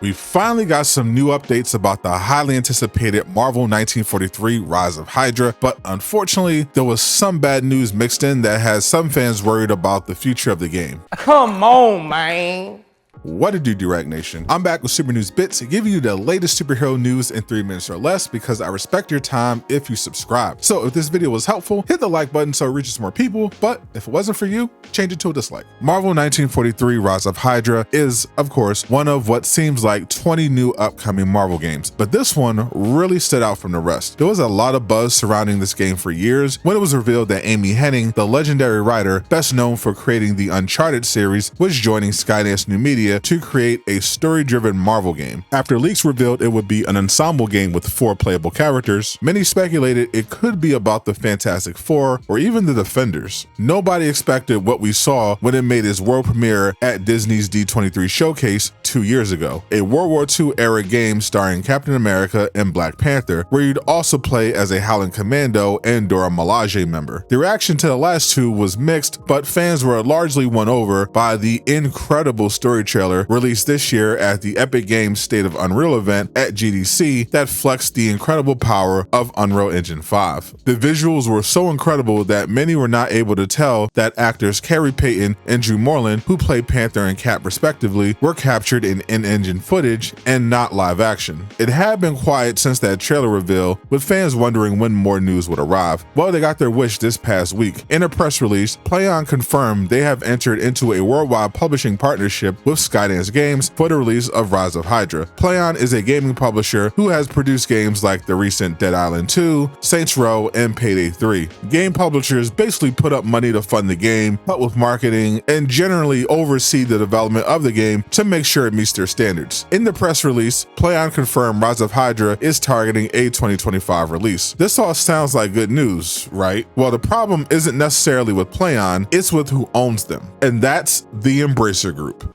We finally got some new updates about the highly anticipated Marvel 1943 Rise of Hydra, but unfortunately, there was some bad news mixed in that has some fans worried about the future of the game. Come on, man. What to do, Direct Nation? I'm back with Super News Bits, giving you the latest superhero news in 3 minutes or less because I respect your time if you subscribe. So if this video was helpful, hit the like button so it reaches more people, but if it wasn't for you, change it to a dislike. Marvel 1943 Rise of Hydra is, of course, one of what seems like 20 new upcoming Marvel games, but this one really stood out from the rest. There was a lot of buzz surrounding this game for years when it was revealed that Amy Hennig, the legendary writer best known for creating the Uncharted series, was joining Skydance New Media to create a story-driven Marvel game. After leaks revealed it would be an ensemble game with 4 playable characters, many speculated it could be about the Fantastic Four or even the Defenders. Nobody expected what we saw when it made its world premiere at Disney's D23 showcase 2 years ago, a World War II era game starring Captain America and Black Panther, where you'd also play as a Howling Commando and Dora Milaje member. The reaction to the last two was mixed, but fans were largely won over by the incredible story trailer released this year at the Epic Games State of Unreal event at GDC that flexed the incredible power of Unreal Engine 5. The visuals were so incredible that many were not able to tell that actors Carrie Payton and Drew Moreland, who played Panther and Cap respectively, were captured in in-engine footage and not live action. It had been quiet since that trailer reveal, with fans wondering when more news would arrive. Well, they got their wish this past week. In a press release, Plaion confirmed they have entered into a worldwide publishing partnership with Skydance Games for the release of Rise of Hydra. Plaion is a gaming publisher who has produced games like the recent Dead Island 2, Saints Row, and Payday 3. Game publishers basically put up money to fund the game, help with marketing, and generally oversee the development of the game to make sure it meets their standards. In the press release, Plaion confirmed Rise of Hydra is targeting a 2025 release. This all sounds like good news, right? Well, the problem isn't necessarily with Plaion, it's with who owns them, and that's the Embracer Group,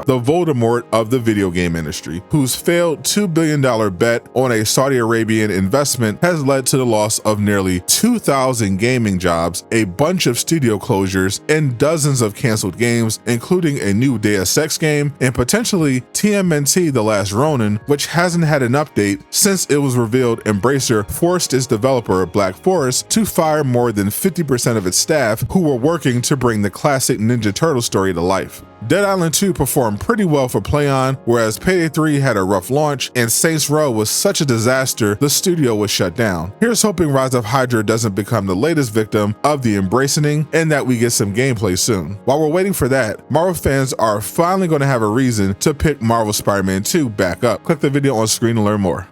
the Voldemort of the video game industry, whose failed $2 billion bet on a Saudi Arabian investment has led to the loss of nearly 2,000 gaming jobs, a bunch of studio closures, and dozens of canceled games, including a new Deus Ex game and potentially TMNT The Last Ronin, which hasn't had an update since it was revealed Embracer forced its developer Black Forest to fire more than 50% of its staff who were working to bring the classic Ninja Turtle story to life. Dead Island 2 performed pretty well for Plaion, whereas Payday 3 had a rough launch, and Saints Row was such a disaster the studio was shut down. Here's hoping Rise of Hydra doesn't become the latest victim of the embracing and that we get some gameplay soon. While we're waiting for that, Marvel fans are finally going to have a reason to pick Marvel Spider-Man 2 back up. Click the video on screen to learn more.